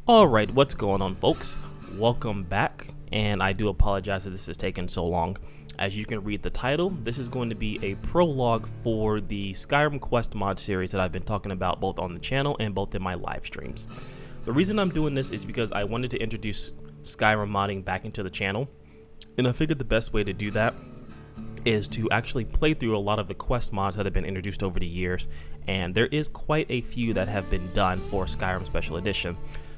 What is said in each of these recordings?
Alright, what's going on, folks? Welcome back, and I do apologize that this has taken so long. As you can read the title, this is going to be a prologue for the Skyrim Quest mod series that I've been talking about both on the channel and both in my live streams. The reason I'm doing this is because I wanted to introduce Skyrim modding back into the channel, and I figured the best way to do that is to actually play through a lot of the quest mods that have been introduced over the years, and there is quite a few that have been done for Skyrim Special Edition.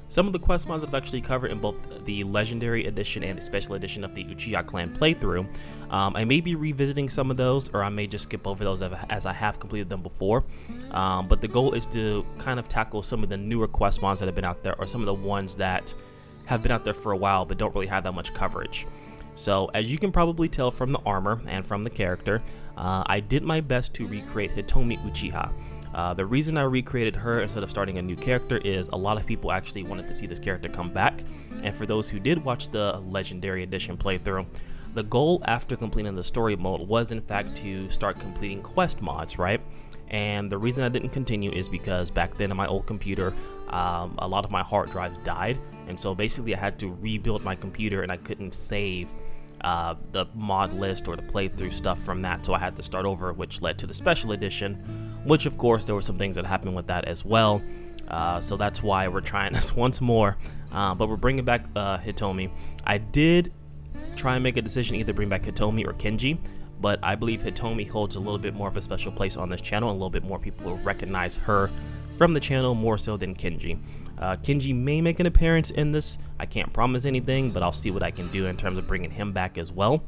Some of the quest mods I've actually covered in both the Legendary Edition and the Special Edition of the Uchiha Clan playthrough. I may be revisiting some of those, or I may just skip over those as I have completed them before. But the goal is to kind of tackle some of the newer quest mods that have been out there, or some of the ones that have been out there for a while but don't really have that much coverage. So as you can probably tell from the armor and from the character, I did my best to recreate Hitomi Uchiha. The reason I recreated her instead of starting a new character is a lot of people actually wanted to see this character come back, and for those who did watch the Legendary Edition playthrough, the goal after completing the story mode was in fact to start completing quest mods, right? And the reason I didn't continue is because back then on my old computer, a lot of my hard drives died, and so basically I had to rebuild my computer and I couldn't save the mod list or the playthrough stuff from that, so I had to start over, which led to the Special Edition, which of course there were some things that happened with that as well. So that's why we're trying this once more, but we're bringing back Hitomi. I did try and make a decision either bring back Hitomi or Kenji, but I believe Hitomi holds a little bit more of a special place on this channel, and a little bit more people will recognize her from the channel more so than Kenji. Kenji may make an appearance in this. I can't promise anything, but I'll see what I can do in terms of bringing him back as well.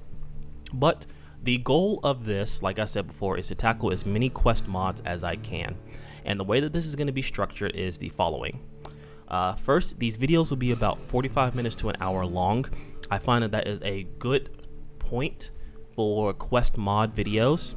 But the goal of this, like I said before, is to tackle as many quest mods as I can. And the way that this is going to be structured is the following. First, these videos will be about 45 minutes to an hour long. I find that is a good point for quest mod videos.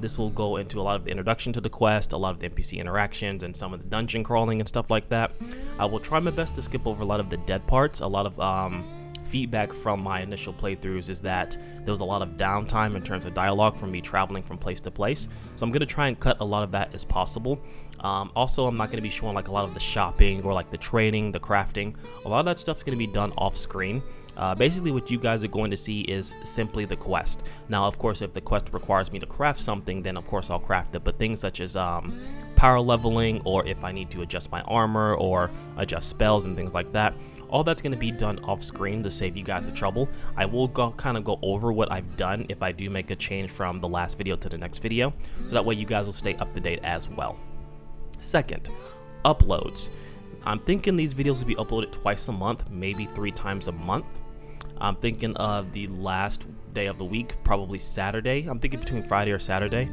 This will go into a lot of the introduction to the quest, a lot of the NPC interactions, and some of the dungeon crawling and stuff like that. I will try my best to skip over a lot of the dead parts. A lot of feedback from my initial playthroughs is that there was a lot of downtime in terms of dialogue from me traveling from place to place, so I'm going to try and cut a lot of that as possible. Also, I'm not going to be showing like a lot of the shopping or like the trading, the crafting. A lot of that stuff's going to be done off screen. Basically what you guys are going to see is simply the quest. Now of course, if the quest requires me to craft something, then of course I'll craft it, but things such as power leveling, or if I need to adjust my armor or adjust spells and things like that, all that's going to be done off screen to save you guys the trouble. I will kind of go over what I've done if I do make a change from the last video to the next video, so that way you guys will stay up to date as well. Second, uploads. I'm thinking these videos will be uploaded twice a month, maybe 3 times a month. I'm thinking of the last day of the week, probably Saturday. I'm thinking between Friday or Saturday.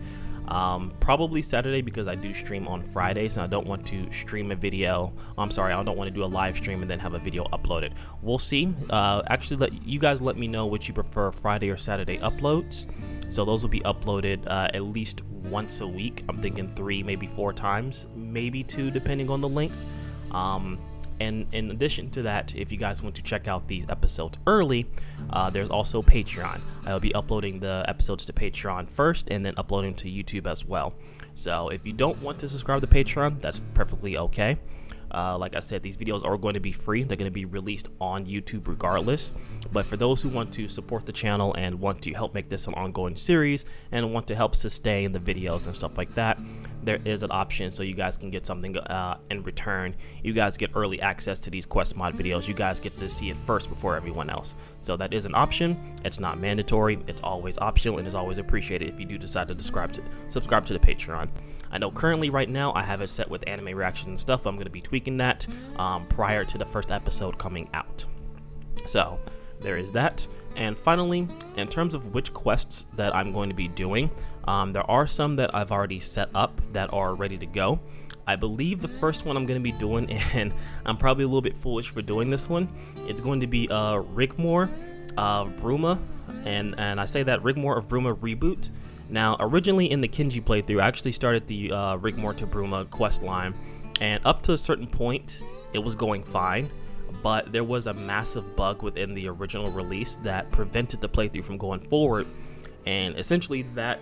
Probably Saturday because I do stream on Fridays and I don't want to stream a video. I don't want to do a live stream and then have a video uploaded. We'll see. Actually, you guys let me know which you prefer, Friday or Saturday uploads. So those will be uploaded at least once a week. I'm thinking 3, maybe 4 times, maybe 2 depending on the length. And in addition to that, if you guys want to check out these episodes early, there's also Patreon. I'll be uploading the episodes to Patreon first and then uploading to YouTube as well. So if you don't want to subscribe to Patreon, that's perfectly okay. Like I said, these videos are going to be free. They're going to be released on YouTube regardless. But for those who want to support the channel and want to help make this an ongoing series and want to help sustain the videos and stuff like that, there is an option so you guys can get something in return. You guys get early access to these quest mod videos. You guys get to see it first before everyone else. So that is an option. It's not mandatory. It's always optional and is always appreciated if you do decide to subscribe to the Patreon. I know currently right now I have it set with anime reactions and stuff. I'm going to be tweaking that prior to the first episode coming out. So there is that. And finally, in terms of which quests that I'm going to be doing, there are some that I've already set up that are ready to go. I believe the first one I'm going to be doing, and I'm probably a little bit foolish for doing this one, it's going to be RIGMOR of BRUMA, and I say that RIGMOR of BRUMA reboot. Now, originally in the Kenji playthrough, I actually started the RIGMOR to BRUMA quest line, and up to a certain point, it was going fine, but there was a massive bug within the original release that prevented the playthrough from going forward, and essentially that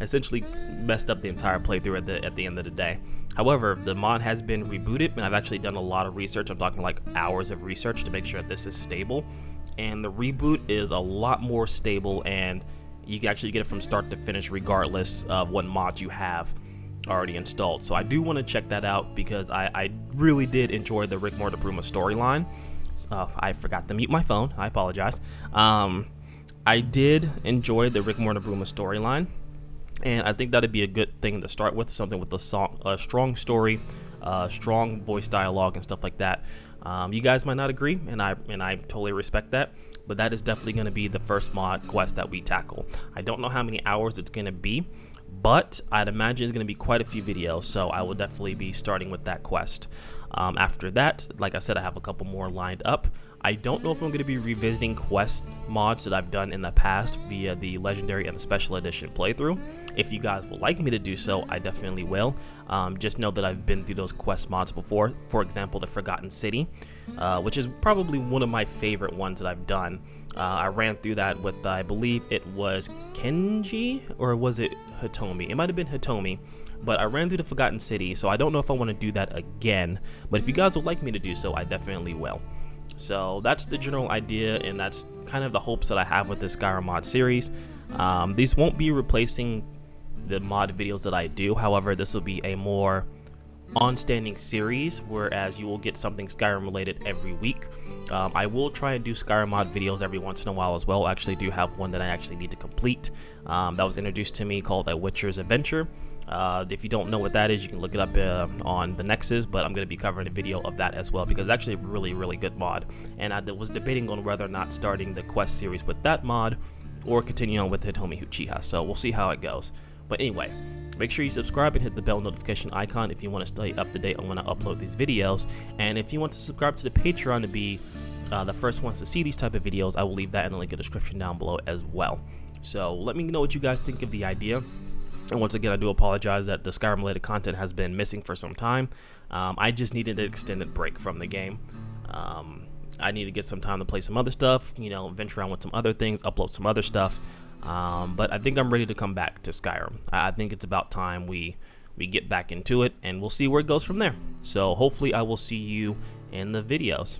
essentially messed up the entire playthrough at the end of the day. However, the mod has been rebooted, and I've actually done a lot of research. I'm talking like hours of research to make sure that this is stable, and the reboot is a lot more stable, and you can actually get it from start to finish regardless of what mods you have already installed. So I do want to check that out because I really did enjoy the RIGMOR to BRUMA storyline. I forgot to mute my phone, I apologize. I did enjoy the RIGMOR to BRUMA storyline, and I think that'd be a good thing to start with, something with a strong story, strong voice dialogue and stuff like that. You guys might not agree, and I totally respect that, but that is definitely going to be the first mod quest that we tackle. I don't know how many hours it's going to be, but I'd imagine it's going to be quite a few videos, so I will definitely be starting with that quest. After that, like I said, I have a couple more lined up. I don't know if I'm going to be revisiting quest mods that I've done in the past via the Legendary and the Special Edition playthrough. If you guys would like me to do so, I definitely will. Just know that I've been through those quest mods before. For example, the Forgotten City, which is probably one of my favorite ones that I've done. I ran through that with, I believe it was Kenji, or was it Hitomi? It might have been Hitomi. But I ran through the Forgotten City, so I don't know if I want to do that again. But if you guys would like me to do so, I definitely will. So that's the general idea, and that's kind of the hopes that I have with this Skyrim mod series. These won't be replacing the mod videos that I do. However, this will be a more on-standing series, whereas you will get something Skyrim related every week. I will try and do Skyrim mod videos every once in a while as well. I actually do have one that I actually need to complete that was introduced to me, called A Witcher's Adventure. If you don't know what that is, you can look it up on the Nexus, but I'm going to be covering a video of that as well, because it's actually a really good mod, and I was debating on whether or not starting the quest series with that mod or continuing on with Hitomi Uchiha, so we'll see how it goes. But anyway, make sure you subscribe and hit the bell notification icon if you want to stay up to date on when I upload these videos, and if you want to subscribe to the Patreon to be the first ones to see these type of videos, I will leave that in the link in the description down below as well. So let me know what you guys think of the idea. And once again, I do apologize that the Skyrim related content has been missing for some time. I just needed an extended break from the game. I need to get some time to play some other stuff, you know, venture around with some other things, upload some other stuff. But I think I'm ready to come back to Skyrim. I think it's about time we get back into it, and we'll see where it goes from there. So hopefully I will see you in the videos.